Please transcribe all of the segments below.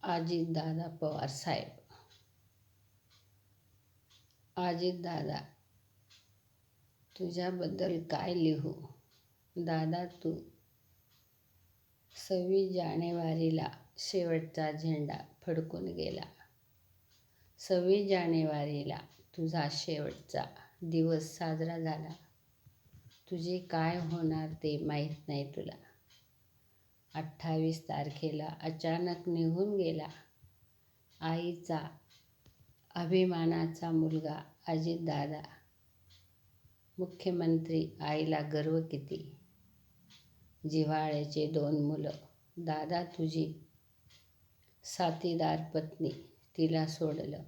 अजितदादा पवार साहेब. अजितदादा, तुझ्याबद्दल काय लिहू? दादा, तू 26 जानेवारीला शेवटचा झेंडा फडकून गेला. 26 जानेवारीला तुझा शेवटचा दिवस साजरा झाला. तुझे काय होणार ते माहीत नाही तुला. 28 तारखेला अचानक निघून गेला. आईचा अभिमानाचा मुलगा अजितदादा. मुख्यमंत्री, आईला गर्व किती. जिव्हाळ्याचे 2 मुलं. दादा, तुझी साथीदार पत्नी, तिला सोडलं.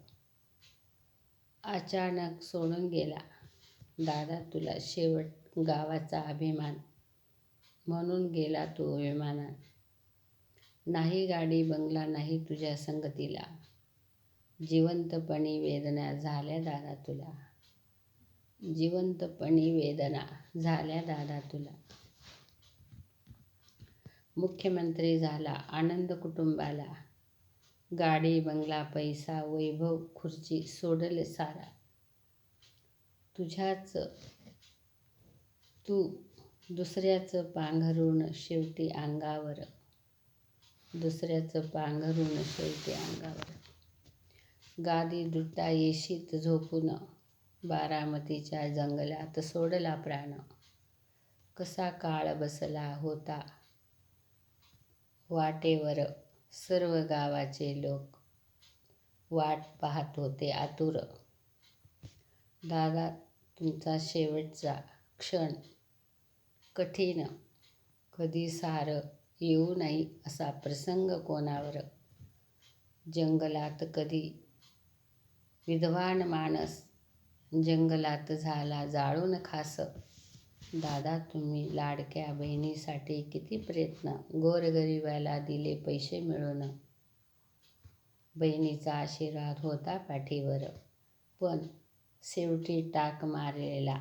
अचानक सोडून गेला. दादा, तुला शेवट गावाचा अभिमान म्हणून गेला तो विमानात. नाही गाडी बंगला नाही तुझ्या संगतीला. जिवंतपणी वेदना झाल्या दादा तुला. जिवंतपणी वेदना झाल्या दादा तुला. मुख्यमंत्री झाला आनंद कुटुंबाला. गाडी बंगला पैसा वैभव खुर्ची सोडले सारा. तू दुसऱ्याचं पांघरून शेवटी अंगावर. दुसऱ्याचं पांघरून शेवटी अंगावर. गादी दुट्टा येशीत झोपून. बारामतीच्या जंगलात सोडला प्राण. कसा काळ बसला होता वाटेवर. सर्व गावाचे लोक वाट पाहत होते आतुर. दादा, तुमचा शेवटचा क्षण कठीण. कधी सारं येऊ नये असा प्रसंग कोणावर. जंगलात कधी विद्वान माणस जंगलात झाला जाळून खास. दादा, तुम्ही लाडक्या बहिणीसाठी किती प्रयत्न. गोरगरिबाला दिले पैसे मिळून. बहिणीचा आशीर्वाद होता पाठीवर. पण शेवटी टाक मारलेला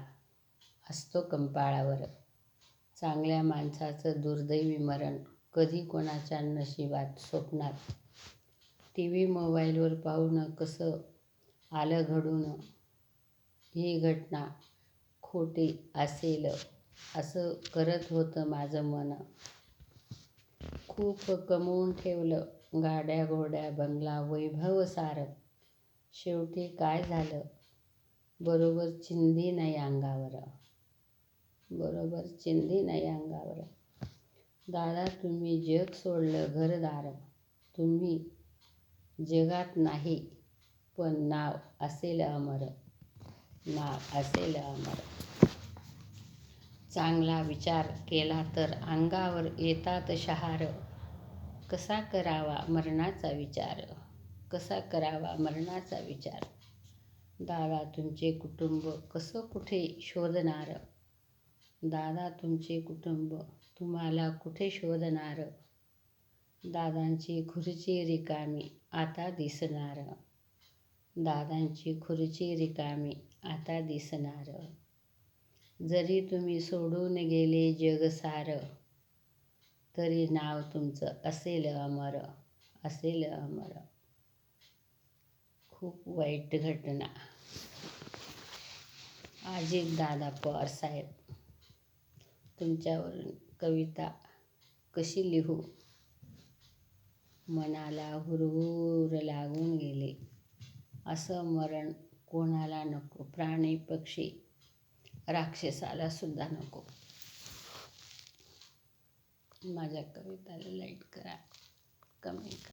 असतो कपाळावर. चांगल्या माणसाचं दुर्दैवी मरण कधी कोणाच्या नशिबात स्वप्नात. टीव्ही मोबाईलवर पाहून कसं आलं घडून. ही घटना खोटी असेल असं करत होतं माझं मन. खूप कमवून ठेवलं. गाड्या घोड्या बंगला वैभव सारं. शेवटी काय झालं. बरोबर चिंधी नाही अंगावर. बरोबर चिंधी नाही अंगावर. दादा, तुम्ही जग सोडलं घरदार. तुम्ही जगात नाही पण नाव असेल अमर. नाव असेल अमर. चांगला विचार केला तर अंगावर येतात शहार. कसा करावा मरणाचा विचार. कसा करावा मरणाचा विचार. दादा, तुमचे कुटुंब कसं कुठे शोधणार. दादा, तुमचे कुटुंब तुम्हाला कुठे शोधणार. दादांची खुर्ची रिकामी आता दिसणार. दादांची खुर्ची रिकामी आता दिसणार. जरी तुम्ही सोडून गेले जग सारं तरी नाव तुमचं असेल अमर. असेल अमर. खूप वाईट घटना. अजितदादा पवार साहेब, तुमच्यावरून कविता कशी लिहू. मनाला हुरहुर लागून गेले. असं मरण कोणाला नको. प्राणी पक्षी राक्षसाला सुद्धा नको. माझ्या कविताला लाईक करा, कमेंट करा.